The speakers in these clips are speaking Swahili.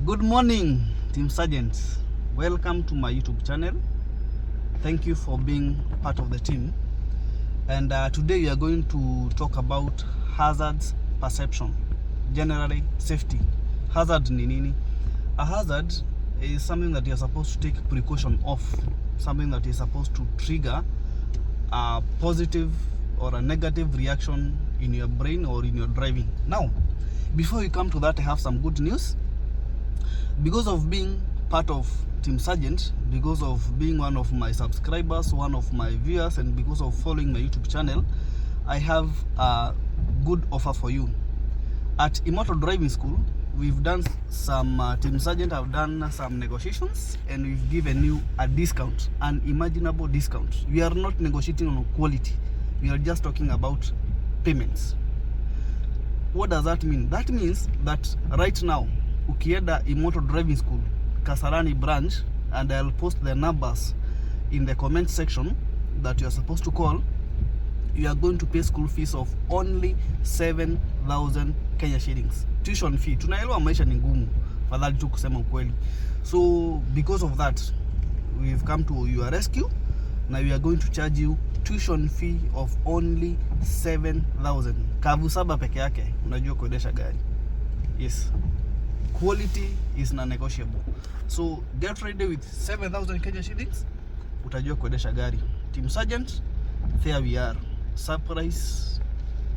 Good morning, Team Sergeants. Welcome to my YouTube channel. Thank you for being part of the team. And today we are going to talk about hazards perception, generally safety. Hazard ni nini? A hazard is something that you're supposed to take precaution of, something that is supposed to trigger a positive or a negative reaction in your brain or in your driving. Now, before we come to that, I have some good news. Because of being part of Team Sergeant, because of being one of my subscribers, one of my viewers, and because of following my YouTube channel, I have a good offer for you. At Imotor Driving School, we've done some, Team Sergeant have done some negotiations, and we've given you a discount, an imaginable discount. We are not negotiating on quality. We are just talking about payments. What does that mean? That means that right now, ukienda Imotor Driving School, Kasarani Branch, and I'll post the numbers in the comment section that you are supposed to call, you are going to pay school fees of only 7,000 Kenya shillings. Tuition fee. Tunaelewa maisha ni ngumu, fadhali tu kusema ukweli. So because of that, we've come to your rescue. Now we are going to charge you tuition fee of only 7,000. Kavu saba peke yake, unajua kuendesha gari. Yes. Quality is non-negotiable. So get ready with 7,000 Kenya shillings. Utajua kuendesha gari. Team Sergeant, there we are. Surprise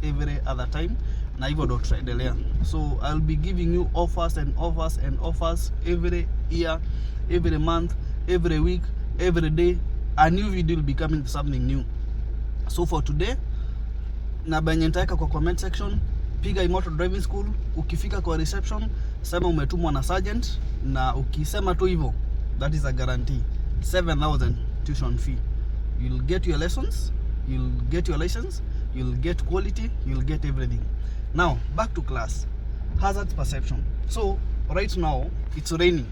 every other time. Na hivyo ndo tutaendelea. So I'll be giving you offers and offers and offers every year, every month, every week, every day. A new video will be coming, something new. So for today, na benye nitaweka kwa comment section, piga Imotor Driving School. Ukifika kwa reception, sema umetumwa na Sergeant, na ukisema tu hivyo, that is a guarantee. 7,000 tuition fee. You'll get your lessons, you'll get your license, you'll get quality, you'll get everything. Now, back to class. Hazard perception. So, right now, it's raining.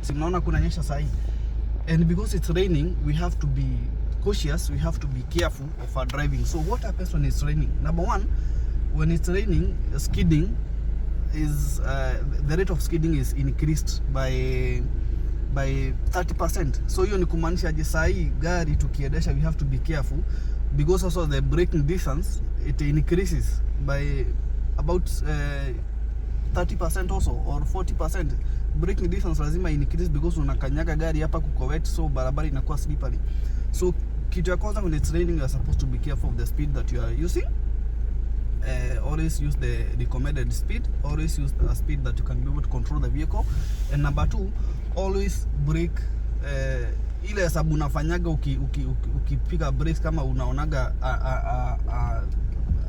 Simnaona kunanyesha sahi. And because it's raining, we have to be cautious, we have to be careful of our driving. So what happens when it's raining? Number one, when it's raining, skidding is the rate of skidding is increased by 30%. So hiyo ni kumaanisha je, sahi gari tukiendesha, we have to be careful because also the braking distance, it increases by about 30% also or 40%. Braking distance lazima increase because unakanyaga gari hapa kuko wet, so barabara inakuwa slippery. So kitu ya kwanza, when it's raining, you are supposed to be careful of the speed that you are using. Always use the recommended speed. Always use a speed that you can be able to control the vehicle. And number two, always brake. Ile hesabu unafanyaga ukipiga brakes, kama unaonaga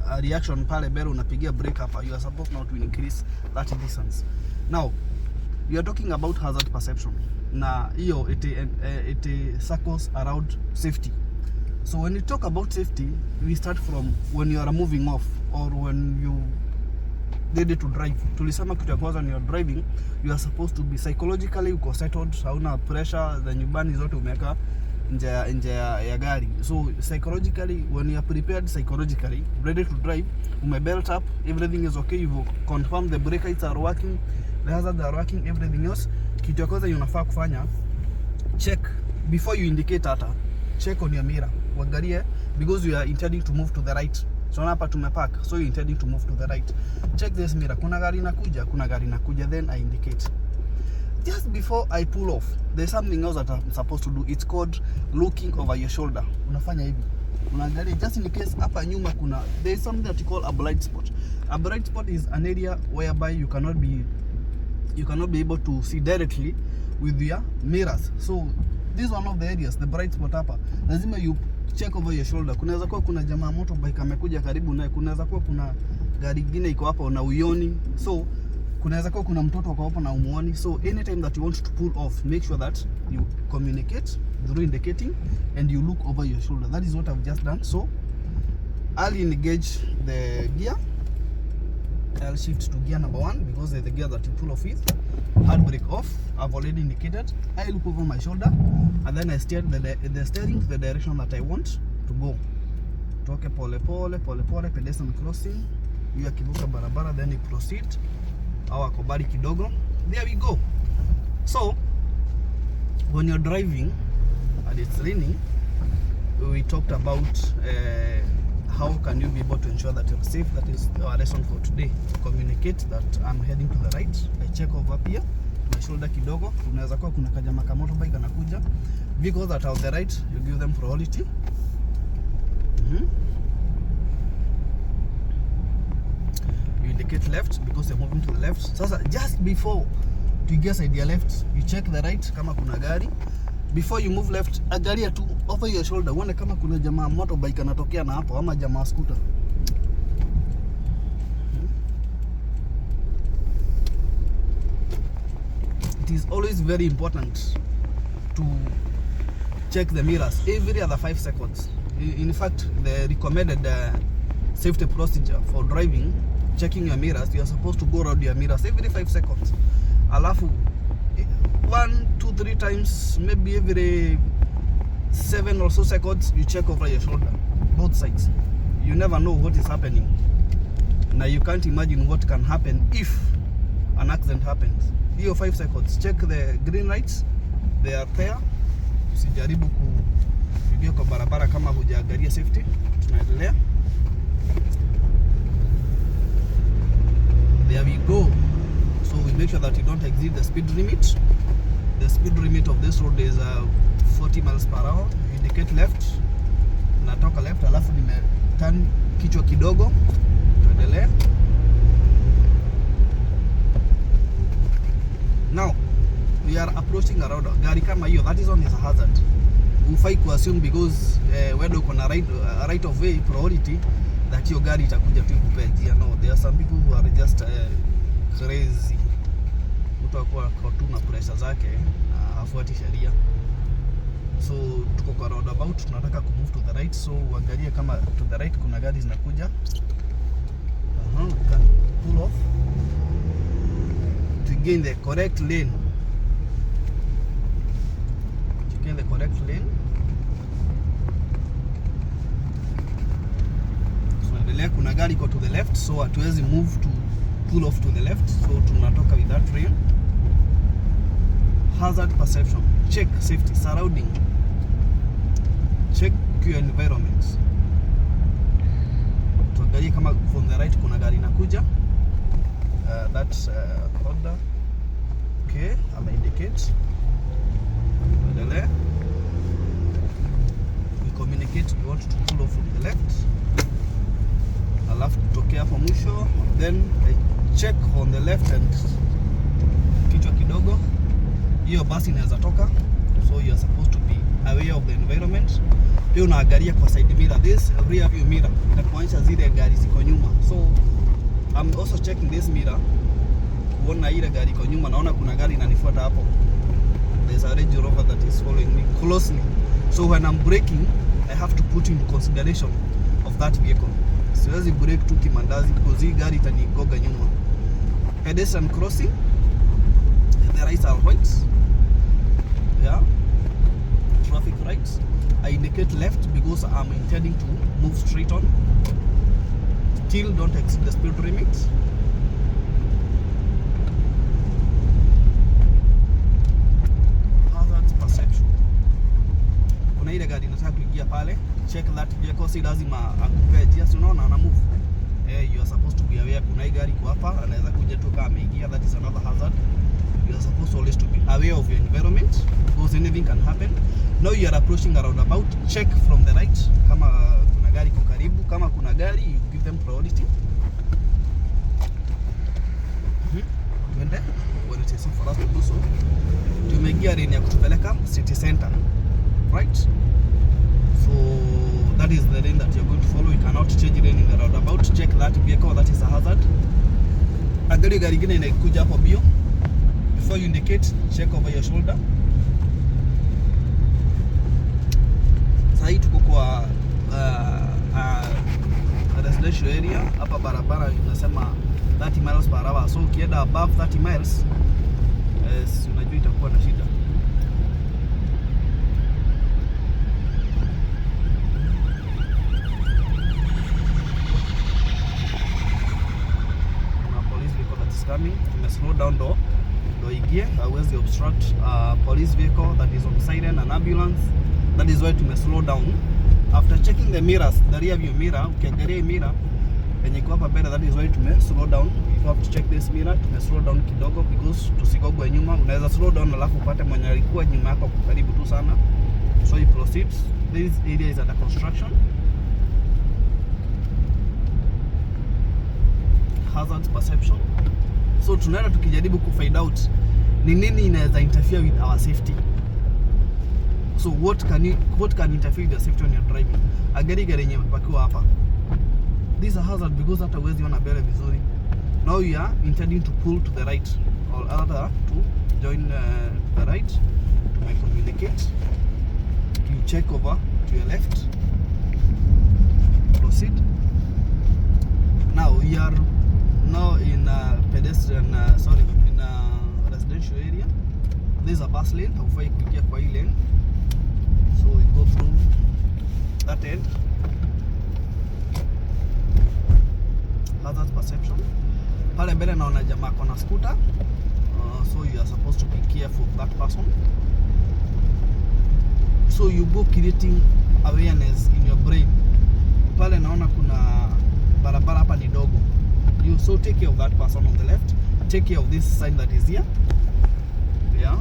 a reaction pale mbele, unapigia brake hapa, you are supposed not to increase that distance. Now we are talking about hazard perception. Na hiyo it circles around safety. So when you talk about safety, we start from when you are moving off or when you ready to drive. Tulisema kitu ya kwanza, when you are driving, you are supposed to be psychologically uko settled, hauna pressure za nyumbani zote umeweka nje ya gari. So psychologically, when you are prepared psychologically, ready to drive, belt up, everything is okay, you confirm the brake lights are working, the hazards are working, everything else. Kitu ya kwanza unafaa kufanya, check before you indicate hata. Check on your mirror. Uangalie, because you are intending to move to the right. So hapa tumepark, so you intending to move to the right. Check this mirror. Kuna gari inakuja, then I indicate. Just before I pull off, there's something else that I'm supposed to do. It's called looking over your shoulder. Unafanya hivi. Unaangalia just in case hapa nyuma there is something that you call a blind spot. A blind spot is an area whereby you cannot be able to see directly with your mirrors. So this is one of the areas, the bright spot hapa. Lazima you check over your shoulder. Kunaweza kuwa kuna jamaa motorbike amekuja karibu naye, kunaweza kuwa kuna gari nyingine iko hapo na uioni. So kunaweza kuwa kuna mtoto wako hapo na umuoni. So anytime that you want to pull off, make sure that you communicate through indicating and you look over your shoulder. That is what I've just done. So I'll engage the gear. I'll shift to gear number 1 because the gear that you pull off with. Handbrake off. I've already indicated. I look over my shoulder and then I steer the steering to the direction that I want to go. Toke pole pole, pedestrian crossing. You akivuka barabara, then you proceed. Au akobali kidogo, there we go. So when you're driving and it's raining, we talked about how can you be able to ensure that you're safe. That is our lesson for today. Communicate that I'm heading to the right. I check over here my shoulder kidogo. Unaweza kuwa kuna kajama ka motorbike anakuja. Vehicles that are on the right, you give them priority. You indicate left because you're moving to the left. Sasa just before to get side ya left, you check the right kama kuna gari. Before you move left, angalia tu over your shoulder uone kama kuna jamaa motorbike anatokea na hapo ama jamaa scooter. It is always very important to check the mirrors every other 5 seconds. In fact, the recommended safety procedure for driving, checking your mirrors, you are supposed to go around your mirrors every 5 seconds. Alafu 1, 2, 3 times, maybe every 7 or so seconds, you check over your shoulder, both sides. You never know what is happening. Now you can't imagine what can happen if an accident happens. Hiyo 5 seconds, check the green lights, they are there. Usijaribu kupigia kwa barabara kama hujaangalia safety. Tunaendelea. There we go. So we make sure that you don't exceed the speed limit. The speed limit of this road is 40 miles per hour. You indicate left. Natoka left, alafu nime turn kichwa kidogo. Tuendelea. Now we are approaching a road. Gari kama hiyo, that is on is a hazard. Ufai ku assume because wewe uko na right of way priority that hiyo gari itakuja tu ikupea njia. No, there are some people who are just crazy. Mtu akua tu na pressure zake hafuati sheria. So tuko kwa roundabout, tunataka ku move to the right, so uangalie kama to the right kuna gari zinakuja. We can pull off to gain the correct lane. To gain the correct lane. So endelea, kuna gari iko to the left, so hatuwezi move to pull off to the left, so tunatoka with that lane. Hazard perception, check safety surrounding, check your environment. Tuangalie kama from the right kuna gari inakuja. That's Honda. Okay, I'm indicate. We communicate, we want to pull off from the left. Alafu tutokea hapo mwisho, then I check on the left and kichwa kidogo. Hiyo basi inaweza toka, so you are supposed to be aware of the environment. Pia unaangalia kwa side mirror, this rear view mirror inakuonyesha zile gari ziko nyuma. So I'm also checking this mirror kuona ile gari iko nyuma. Naona kuna gari inanifuata hapo. There's a Range Rover that is following me closely. So when I'm braking, I have to put into consideration of that vehicle. Siwezi brake tu kimandazi because hii gari itanigoga nyuma. Pedestrian crossing, the lights are white. Yeah. Traffic lights. I indicate left because I'm intending to move straight on. Still don't exceed the speed limit. Hazard perception. Kuna ile gari inataka kuingia pale. Check that vehicle, si lazima akupee njia, si unaona ana move. You are supposed to be aware kuna hii gari kwa hapa, anaweza kuja tu kama ameingia. That is another hazard. You are supposed always to be aware of your environment because anything can happen. Now you are approaching a roundabout, check from the right kama kuna gari kwa karibu. Kama kuna gari, you give them priority. When it is safe for us to do so. Tumeingia lane ya kutupeleka city center, right? So that is the lane that you are going to follow. You cannot change lane in the roundabout. Check that vehicle, that is a hazard. Angalia gari ingine inakuja hapo bio. Before you indicate, check over your shoulder. Sasa tuko kwa residential area. Hapa barabara inasema 30 miles per hour. So ukienda above 30 miles, unajua itakuwa na shida. Kuna police vehicle that is coming. Slow down though. ndo igie, hauwezi obstruct police vehicle that is on siren, an ambulance. That is why tume slow down after checking the mirrors, the rear view mirror. Ukiangalia mirror yenye iko hapa mbele, that is why tume slow down. You have to check this mirror, tume slow down kidogo because tusigogwe nyuma. Unaweza slow down alafu upate mwenye alikuwa nyuma yako karibu tu sana. So you proceed. This area is under construction. Hazard perception. So tunaenda tukijaribu kufind out ni nini inaweza interfere with our safety. So what can interfere with your safety when you're driving? Gari yenye imepakiwa hapa. This is a hazard because hata huwezi ona mbele vizuri. Now you are intending to pull to the right or other to join the right to my communicate. You check over to your left. Proceed. Now we are now in a pedestrian, in a residential area. There's a bus lane. Haufai kuingia kwa hii lane. So we go through that end. Hazard perception. Pale mbele naona jamaa kona scooter. So you are supposed to be careful of that person. So you go creating awareness in your brain. Pale naona kuna barabara hapa ni dogo. You so take care of that person on the left. Take care of this sign that is here. Yeah.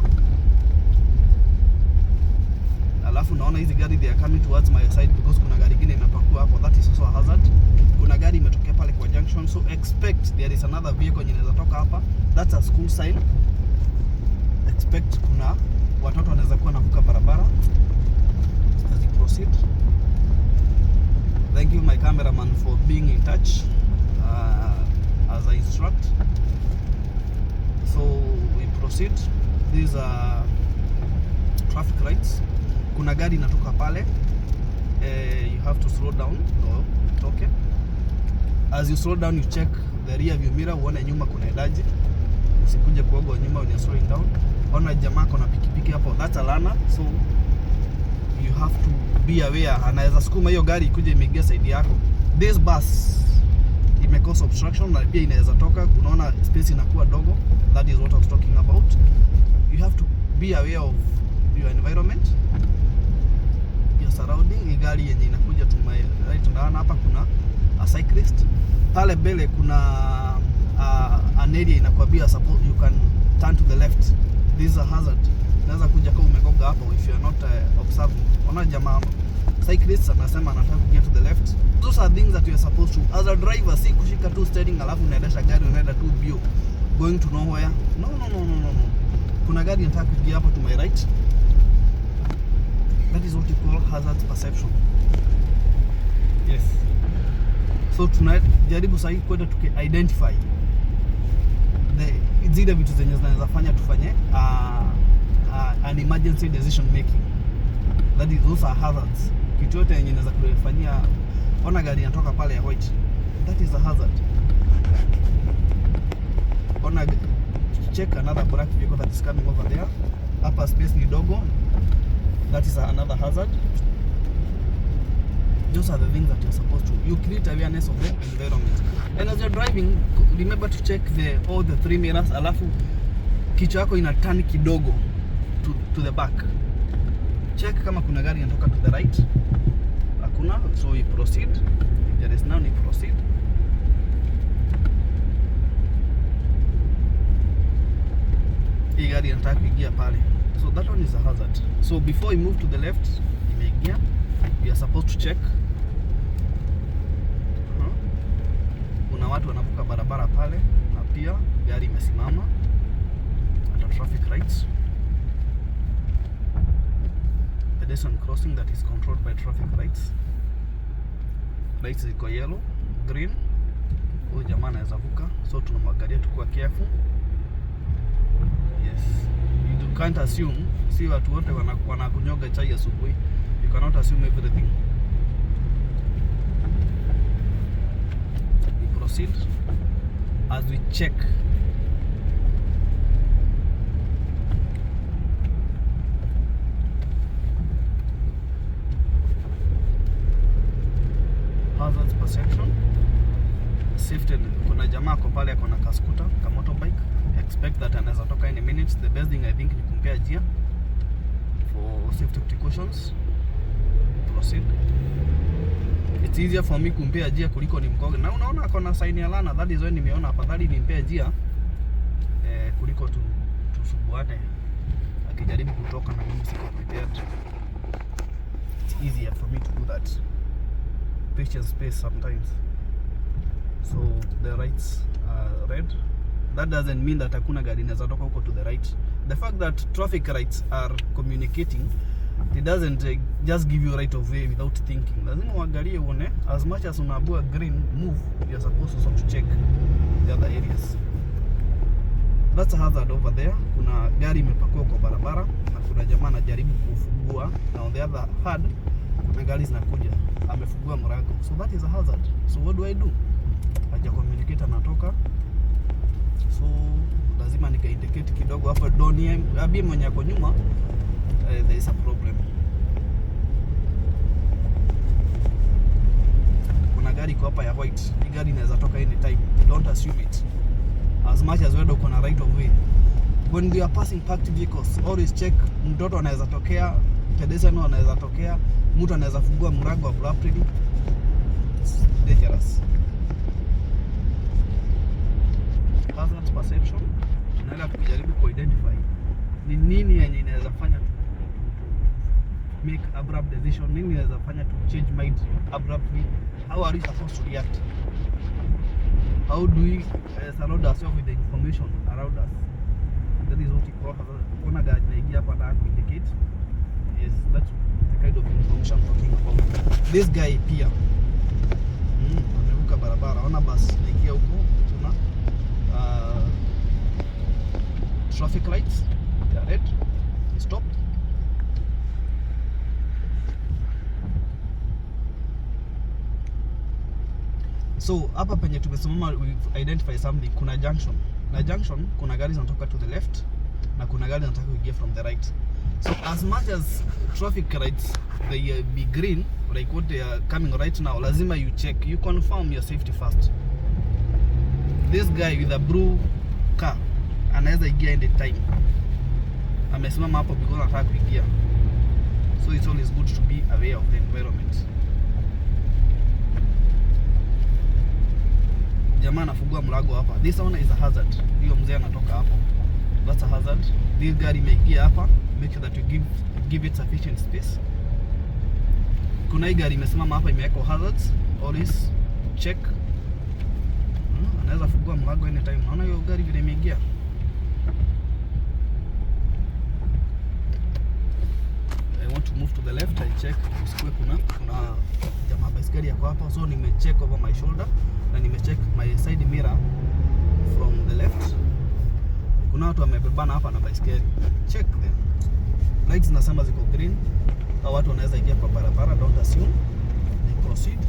Alafu naona hizi gari they are coming towards my side because kuna gari ingine imepakua hapo. That is also a hazard. Kuna gari imetokea pale kwa junction, so expect there is another vehicle inaweza toka hapa. That's a school sign. Expect kuna watoto wanaweza kuwa navuka barabara. As you proceed. Thank you my cameraman for being in touch as I instruct. So we proceed. These are traffic lights. Kuna gari inatoka pale. You have to slow down. No, okay. As you slow down, you check the rear view mirror, uone nyuma kuna edaji. Usikuje kuoga nyuma when you're slowing down. Ona jamaa kuna pikipiki hapo. That's a learner, so you have to be aware. Anaweza sukuma hiyo gari ikuje imeingia side yako. This bus imekosa obstruction na pia inaweza toka. Unaona space inakuwa dogo. That is what I was talking about. You have to be aware of your environment, your surrounding. Gari yenye inakuja to my right, unaona hapa kuna a cyclist. Pale mbele kuna an area inakwambia support you can turn to the left. This is a hazard. Naweza kuja kama umegonga hapo if you are not observing. Ona jamaa cyclist anasema anataka kuja to the left. Those are things that you are supposed to. As a driver, si kushika tu steering alafu unaendesha gari unaenda tu bio going to nowhere. No. Kuna gari inataka kuja hapo to my right. That is what you call hazard perception. Yes. So tunajaribu sasa kwenda tuki identify zile vitu zenye zinaweza fanya tufanye an emergency decision making. That is those are hazards. Kitu yote yenye inaweza kufanyia. Ona gari inatoka pale ya white. That is a hazard. Ona check another black vehicle that is coming over there. Hapa space ni dogo. That is another hazard. Those are the things that you're supposed to. You create awareness of the environment. And as you're driving, remember to check all the three mirrors. Alafu kichwa yako ina turn kidogo to the back. Check kama kuna gari inatoka to the right. Hakuna, so you proceed. If there is none, you proceed. Hii gari inataka kuingia pale. So that one is a hazard. So before you move to the left, imeingia. You are supposed to check. Kuna watu wanavuka barabara pale na pia gari imesimama at traffic lights. Pedestrian crossing that is controlled by traffic lights. Lights ziko yellow, green. Huyu jamaa anaweza vuka, so tunamwangalia tukua careful. Yes. You can't assume, si watu wote wanakunyoga chai asubuhi. You cannot assume everything. We proceed as we check. Hazards perception. Safety. Kuna jamaa kwa pale akona kaskuta, ka motorbike. expect that anaweza toka any minutes. The best thing I think ni kumpea jia for safety precautions. Proceed. It's easier for me kumpea jia kuliko nimkoge. Na unaona akona sign ya lana, that is when nimeona afadhali nimpea jia kuliko tusubuane akijaribu kutoka na mimi siko prepared. It's easier for me to do that. Picture space sometimes. So the rights are red. That doesn't mean that hakuna gari inaweza toka huko to the right. The fact that traffic lights are communicating, it doesn't just give you right of way without thinking. Lazima uangalie uone, as much as unaabua green move, you're supposed also to check the other areas. That's a hazard over there. Kuna gari imepakwa kwa barabara na kuna jamaa anajaribu kufungua, na on the other hand kuna gari zinakuja amefungua mlango. So that is a hazard. So what do I do? Haja communicate anatoka. So lazima nika indicate kidogo hapa doni abi mwenye ako nyuma, there is a problem. Kuna gari kwa hapa ya white. Hii gari inaweza toka anytime. Don't assume it. As much as wewe uko na right of way. When we are passing parked vehicles, always check mtoto anaweza tokea, pedestrian anaweza tokea, mtu anaweza fungua mlango abruptly. It's dangerous. Hazard perception. Tunaenda tukijaribu ku identify ni nini yenye inaweza fanya make abrupt decision, nini inaweza fanya to change mind abruptly. How are we supposed to react? How do we surround ourselves with the information around us? That is what we call hazard. Kuna gari naingia hapa na indicate is that the kind of information I'm talking about. This guy pia amevuka barabara, ona bus naingia huko, tuna traffic lights, they are red, stop. So hapa penye tumesimama, we identify something. Kuna junction. Na junction kuna gari zinatoka to the left na kuna gari zinataka kuingia from the right. So as much as traffic lights they be green, like what they are coming right now, lazima you check, you confirm your safety first. This guy with a blue car anaweza ingia any time. Amesimama hapo because anataka kuingia. So it's always good to be aware of the environment. Jamaa anafungua mlango hapa. This one is a hazard. Hiyo mzee anatoka hapo. That's a hazard. This gari imeingia hapa. Make sure that you give it sufficient space. Kuna hii gari imesimama hapa imeweka hazards. Always check. Anaweza fungua mlango anytime. Naona hiyo gari vile imeingia. I want to move to the left. I check. Usikue kuna jamaa baiskeli yako hapa. So nimecheck over my shoulder. Na nimecheck my side mirror from the left. Kuna watu wamebebana hapa na baiskeli. Check them. Lights zinasema ziko green. Hao watu wanaweza ingia kwa barabara, don't assume. They proceed.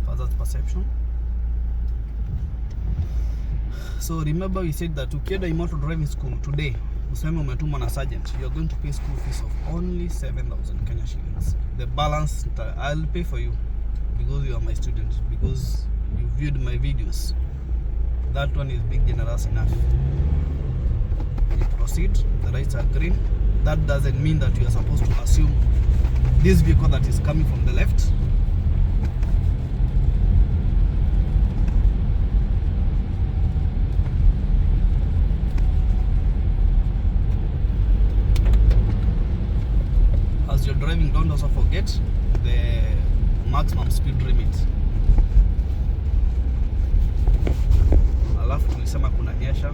Hazard perception. So remember we said that ukienda Imotor driving school today, useme umetumwa na sergeant, you are going to pay school fees of only 7,000 Kenya shillings. The balance I'll pay for you because you are my student, because you viewed my videos. That one is big generous enough. You proceed, the lights are green. That doesn't mean that you are supposed to assume this vehicle that is coming from the left you're driving. Don't also forget the maximum speed limit. Alafu tulisema kuna nyesha.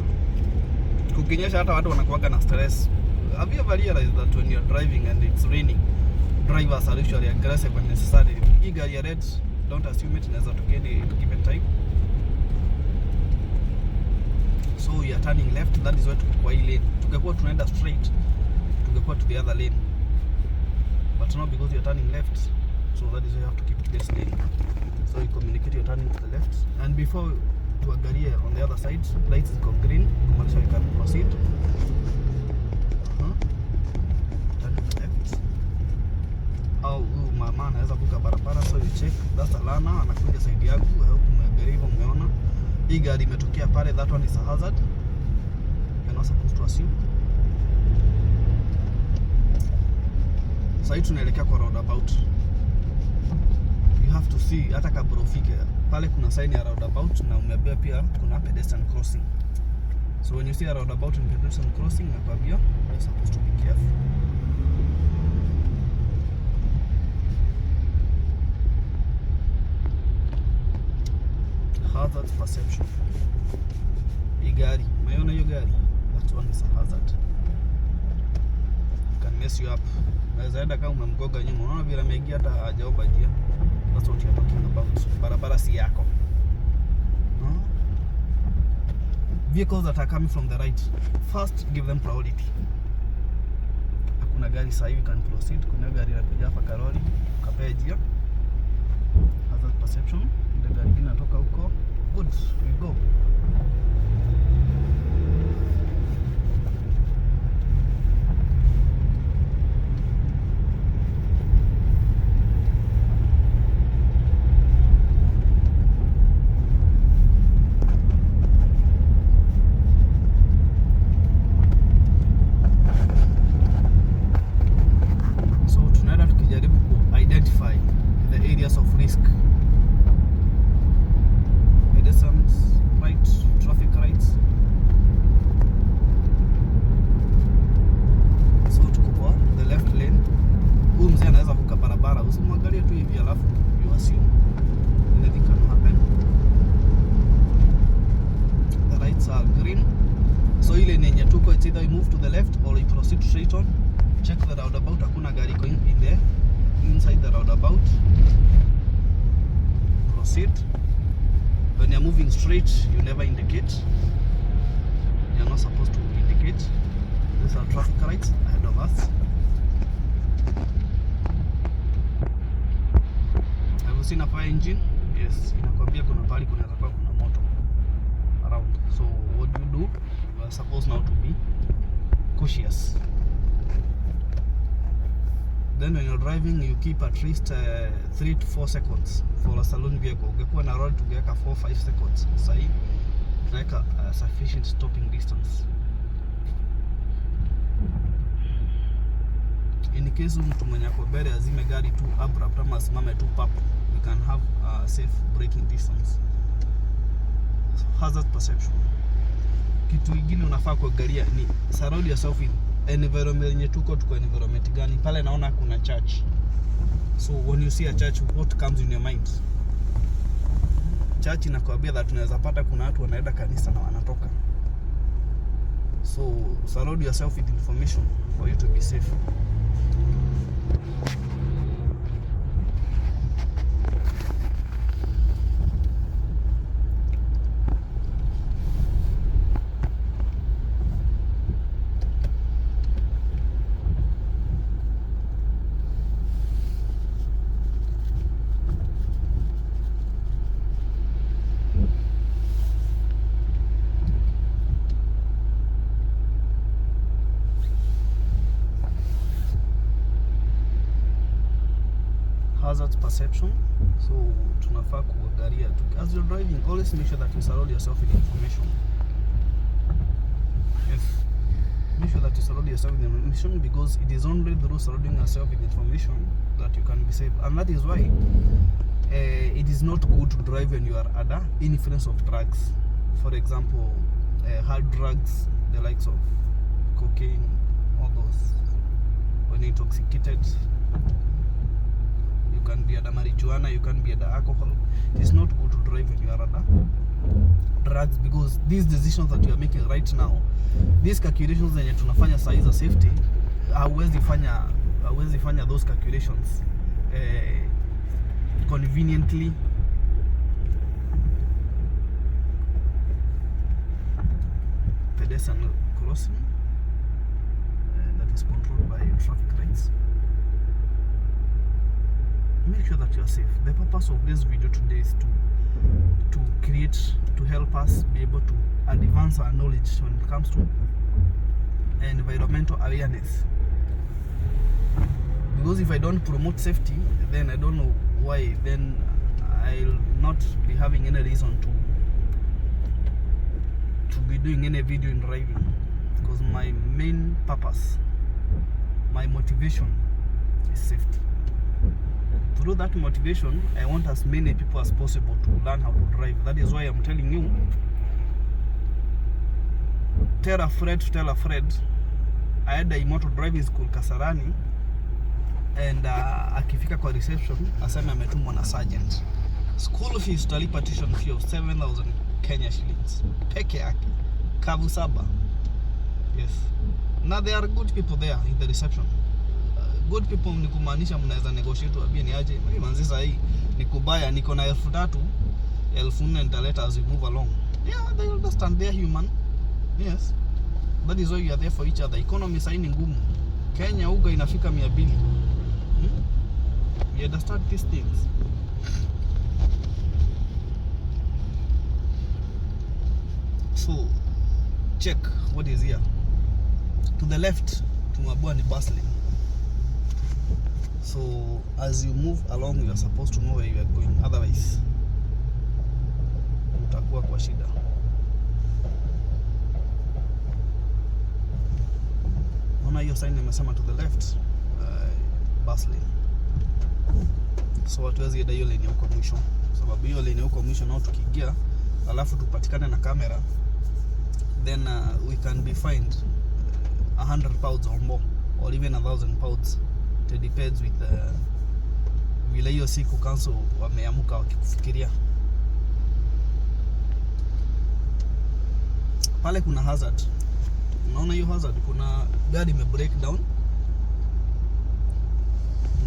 Kukinyesha hata watu wanakuwaga na stress. Have you ever realized that when you're driving and it's raining, drivers are usually aggressive and necessary? Hii gari ya red, don't assume it inaweza tokea any given time. So you're turning left, that is where tuko kwa hii lane. Tungekuwa tunaenda straight, tungekuwa to the other lane. But not because you're turning left, so that is why you have to keep this lane. So you communicate you're turning to the left, and before tuangalie on the other side, lights ziko green kumaanisha we can proceed. Turn to the left. Au mama anaweza vuka barabara, so you check. That's a learner anakuja side yako. I hope umeangalia hivyo, umeona hii gari imetokea pale, that one is a hazard. You're not supposed to assume. Sasa tunaelekea kwa roundabout. You have to see hata kabla ufike pale kuna sign ya roundabout na umeambiwa pia kuna pedestrian crossing. So when you see a roundabout and pedestrian crossing, umeambiwa you're supposed to be careful. Hazard perception. Hii gari, umeona hiyo gari? That one is a hazard. It can mess you up. Naweza enda kama umemgoga nyuma. Unaona vile ameingia hata hajaomba njia. That's what you're talking about. Barabara si yako. Vehicles that are coming from the right, first give them priority. Hakuna gari sasa hivi can proceed. Kuna gari inakuja hapa Karoli, kapea njia. Hazard perception. Ile gari inatoka huko. Good, we go. Identify the areas of risk. Pedestrians, right, traffic rights. So tuko kwa the left lane. Huyu mzee anaweza vuka barabara, usimwangalie tu hivi alafu you assume anything can happen. The lights are green. So ile nenye tuko, it's either you move to the left or you proceed straight on. Check the roundabout, hakuna gari going in there. Inside the roundabout, proceed. When you're moving straight, you never indicate. You're not supposed to indicate. These are traffic lights ahead of us. Have you seen a fire engine? Yes, inakwambia kuna pali kunaweza kuwa kuna moto around. So what you do, you are supposed now to be cautious. Then when you're driving, you keep at least 3 to 4 seconds for a saloon vehicle. Ungekuwa na road tungeweka 4-5 seconds. Sasa hii tunaweka sufficient stopping distance. In case mtu mwenye ako mbele azime gari tu abrupt ama asimame tu pap, we can have a safe braking distance. Hazard perception. Kitu kingine unafaa kuangalia ni surround yourself in environment yenye tuko environment gani. Pale naona kuna church. So when you see a church, what comes in your mind? Church inakwambia that tunaweza pata kuna watu wanaenda kanisa na wanatoka. So surround yourself with information for you to be safe. Hazard perception. So tunafaa kuangalia as you're driving, always make sure that you surround yourself with information. Yes, make sure that you surround yourself with information, because it is only through surrounding yourself with information that you can be safe. And that is why it is not good to drive when you are under influence of drugs. For example, hard drugs, the likes of cocaine, all those. When you're intoxicated, you can be under marijuana, you can be under alcohol. It is not good to drive when you are under drugs, because these decisions that you are making right now, these calculations zenye tunafanya saa hizi za safety, hauwezi fanya those calculations conveniently. Pedestrian crossing that is controlled by traffic lights. Make sure that you are safe. The purpose of this video today is to to help us be able to advance our knowledge when it comes to environmental awareness. Because if I don't promote safety, then I don't know why then I'll not be having any reason to be doing any video in driving. Because my main purpose, my motivation is safety. Through that motivation, I want as many people as possible to learn how to drive. That is why I'm telling you, tell a friend. I had a Imotor driving school Kasarani, and akifika kwa reception aseme ametumwa na sergeant. School fees tutalipa tuition fee of 7,000 Kenya shillings peke yake, kavu saba. Yes. Now there are good people there in the reception. Good people ni kumaanisha mnaweza negotiate waambie ni aje. Mimi manzi sasa hii ni kubaya, niko na 3,000, 4,000 nitaleta as we move along. Yeah, they understand, they are human. Yes. That is why we are there for each other. Economy sasa ni ngumu. Kenya uga inafika 200. We understand these things. So check what is here. To the left tumabua ni bus lane. So as you move along, you are supposed to know where you are going, otherwise utakuwa kwa shida. Ona hiyo sign imesema to the left, bus lane. So hatuwezi enda hiyo lane huko mwisho, sababu hiyo lane huko mwisho nao tukiingia alafu tupatikane na kamera, then we can be fined 100 pounds or more, or even 1,000 pounds. It depends with vile hiyo siku council wameamuka wakikufikiria. Pale kuna hazard. Unaona hiyo hazard, kuna gari ime break down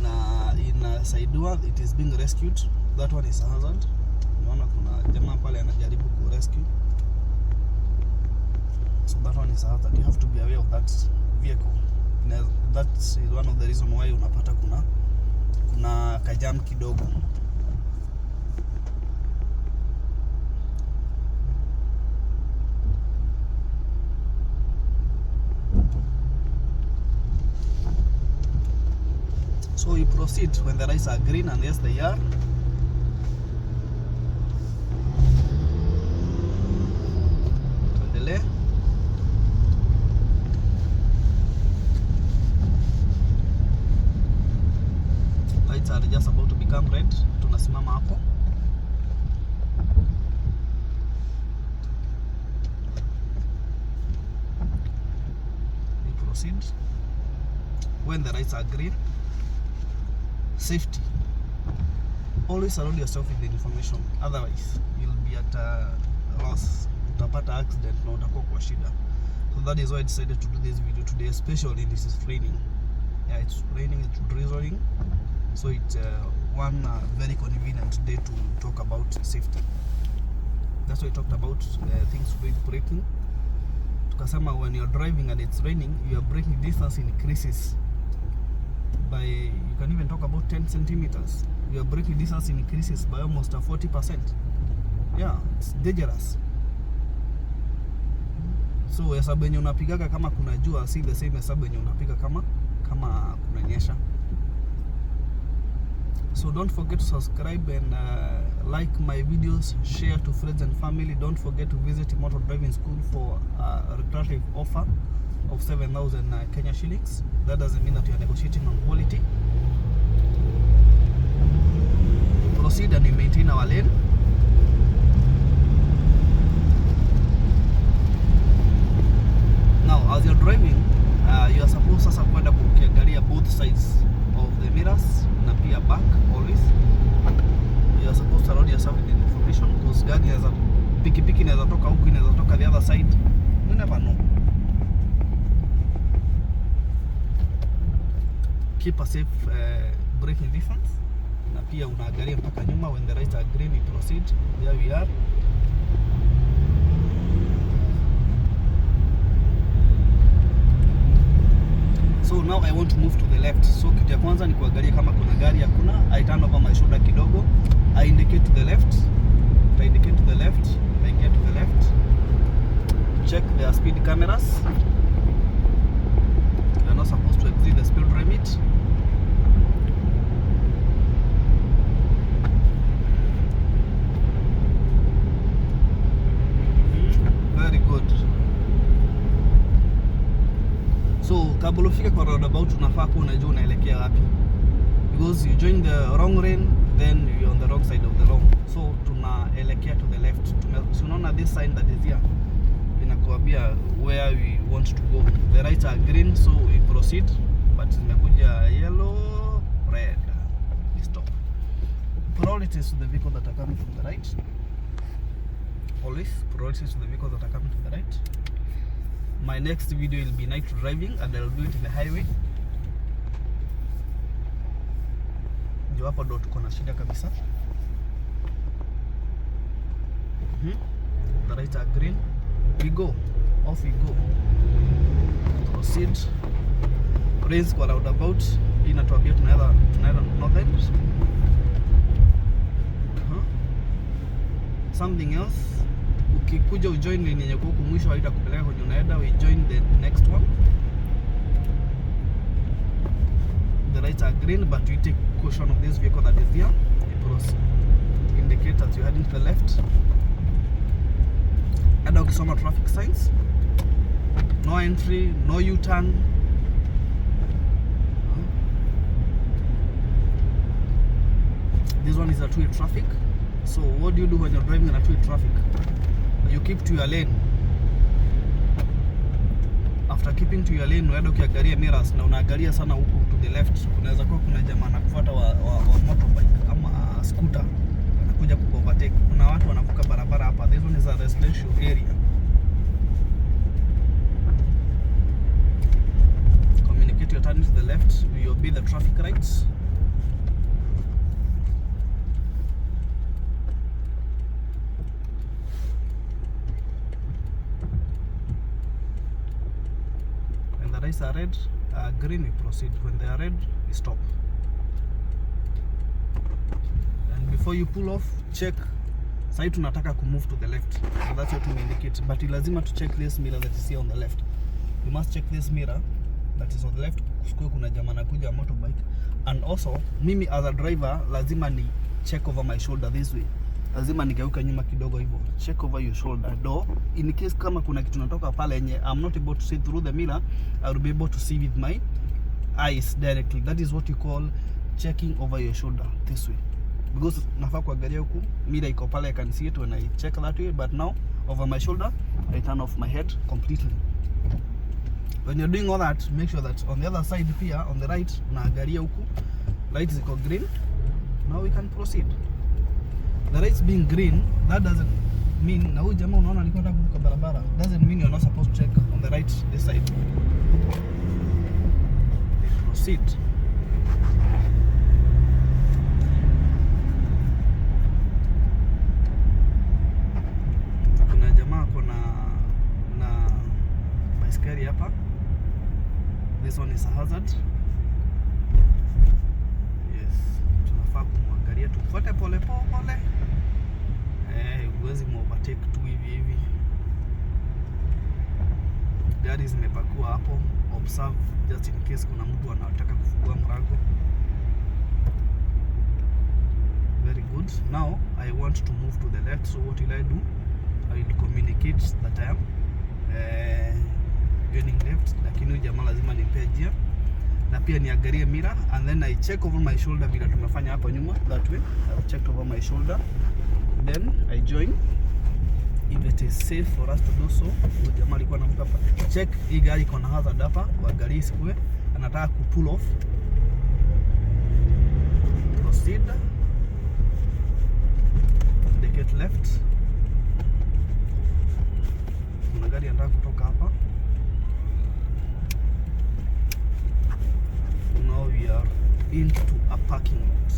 na inasaidiwa, it is being rescued. That one is a hazard. Unaona kuna jamaa pale anajaribu ku rescue. So that one is a hazard. You have to be aware of that vehicle. That is one of the reason why unapata kuna kajam kidogo. So you proceed when the lights are green, and yes they are. Tuendelee. Lights are just about to become red. Tunasimama hapo. We proceed when the lights are green. Safety. Always surround yourself with the information, otherwise you'll be at a loss. Utapata accident na utakuwa kwa shida. So that is why I decided to do this video today, especially this is raining. Yeah, it's raining, it's drizzling. So it's one very convenient day to talk about safety. That's why we talked about things with braking. Tukasema when you're driving and it's raining, your braking distance increases by, you can even talk about 10 centimeters. Your braking distance increases by almost 40%. Yeah, it's dangerous. So hesabu yenye unapigaga kama kuna jua si the same hesabu yenye unapiga kama kunanyesha. So don't forget to subscribe and like my videos, share to friends and family. Don't forget to visit Imotor driving school for a recreative offer of 7,000 Kenya shillings. That doesn't mean that you are negotiating on quality. Proceed and you maintain our lane. Now as you're driving, you are supposed sasa kwenda kuangalia both sides of the mirrors na pia back always. You are supposed to surround yourself with information, because gari inaweza pikipiki inaweza toka huku, inaweza toka the other side. You never know. Keep a safe braking distance. Na pia unaangalia mpaka nyuma. When the lights are green, you proceed. There we are. So now I want to move to the left. So kitu ya kwanza ni kuangalia kama kuna gari. Hakuna, I turn over my shoulder kidogo. I indicate to the left. After I indicate to the left, I get to the left. Check their speed cameras. They are not supposed to exceed the speed limit. Very good. So kabla ufike kwa roundabout unafaa kuwa unajua unaelekea wapi, because you join the wrong lane, then you're on the wrong side of the road. So tunaelekea to the left. Tunaona this sign that is here inakuambia where we want to go. The lights are green, so we proceed, but zimekuja yellow, red, we stop. Priority is to the vehicle that are coming from the right. Always priority is to the vehicles that are coming to the right. My next video will be night driving, and I'll do it in the highway. Ndio hapo ndo tuko na shida kabisa. The lights are green. We go. Off we go. Proceed. Rains kwa roundabout. Hii inatuambia tunaenda north end. Something else. Ukikuja ujoin lane yenye huko mwisho haitakupeleka kwenye unaenda, we join the next one. The lights are green, but we take caution of this vehicle that is here. It indicate that you're heading to the left. And ukisoma traffic signs, no entry, no U-turn. This one is a two-way traffic. So what do you do when you're driving in a two-way traffic? You keep to your lane. After keeping to your lane, unaenda ukiangalia mirrors na unaangalia sana huku to the left. Kunaweza kuwa kuna jamaa anakufuata wa motorbike ama scooter anakuja kuovertake. Kuna watu wanavuka barabara hapa. This one is a residential area. Communicate your turn to the left. We obey the traffic lights. Lights are red, green, we proceed. When they are red, we stop. And before you pull off, check. Sasa tunataka ku move to the left, so that's what we indicate. But lazima to check this mirror that is here on the left. You must check this mirror that is on the left. Kusikue kuna jamaa anakuja motorbike. And also, mimi as a driver lazima ni check over my shoulder this way. Lazima nigeuka nyuma kidogo hivyo. Check over your shoulder door. In case kama kuna kitu natoka pale yenye I'm not able to see through the mirror, I will be able to see with my eyes directly. That is what you call checking over your shoulder this way. Because nafaa kuangalia huku, mirror iko pale, I can see it when I check that way, but now over my shoulder, I turn off my head completely. When you're doing all that, make sure that on the other side here, on the right, unaangalia huku, light ziko green. Now we can proceed. The lights being green, that doesn't mean na huyu jamaa unaona alikuwa anataka kuvuka barabara. Doesn't mean you're not supposed to check on the right this side. We proceed. Kuna jamaa na baiskeli hapa. This one is a hazard. Yes, tunafaa kumwangalia, tufuate pole pole. Huwezi overtake tu hivi. Gari zimepakua hapo. Observe just in case kuna mtu anataka kufungua mlango. Very good. Now I want to move to the left. So what will I do? I will communicate that I am going left, lakini jamaa lazima nimpee njia. Na pia niangalie mirror, and then I check over my shoulder vile tumefanya hapo nyuma. That way I've checked over my shoulder, then I join if it is safe for us to do so. Jamaa alikuwa anavuka hapa, check hii gari iko na hazard hapa, kwa gari isikue anataka ku pull off. Proceed, indicate left. Kuna gari anataka kutoka hapa. Now we are into a parking lot.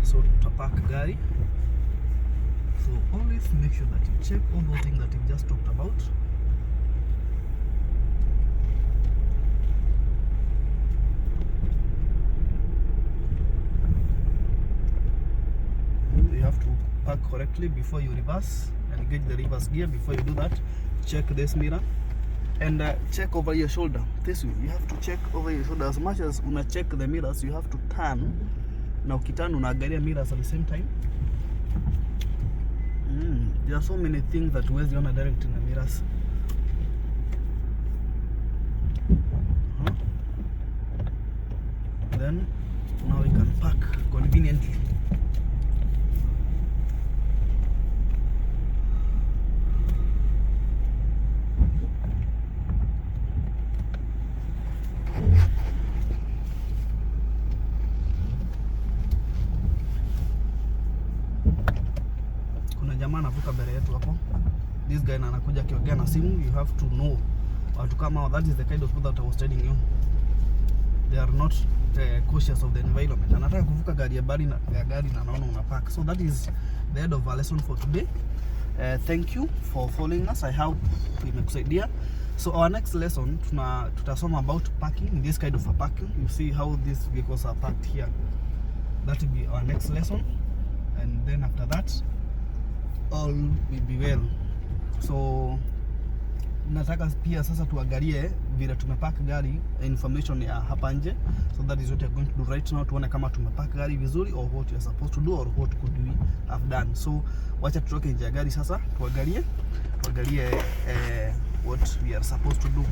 So to park gari. So always make sure that you check all those things that you just talked about. correctly before you reverse and engage the reverse gear. Before you do that, check this mirror and check over your shoulder. This way, you have to check over your shoulder. As much as una check the mirrors, you have to turn. Na ukiturn unaangalia mirrors at the same time. There are so many things that huwezi ona direct in the mirrors. Then now we can park conveniently. Kuna jamaa anavuka mbele yetu hapo. This guy anakuja akiongea na simu. You have to know watu kama that is the kind of people that I was telling you. They are not cautious of the environment. Anataka kuvuka gari ya gari na naona una park. So that is the end of our lesson for today. Thank you for following us. I hope imekusaidia. So our next lesson tutasoma about parking in this kind of a parking. You see how these vehicles are parked here. That will be our next lesson, and then after that all will be well. So nataka pia sasa tuangalie vile tumepark gari, information ya hapa nje. So that is what we are going to do right now, tuone kama tumepark gari vizuri or what we are supposed to do or what could we have done. So wacha tutoke nje ya gari sasa tuangalie what we are supposed to do.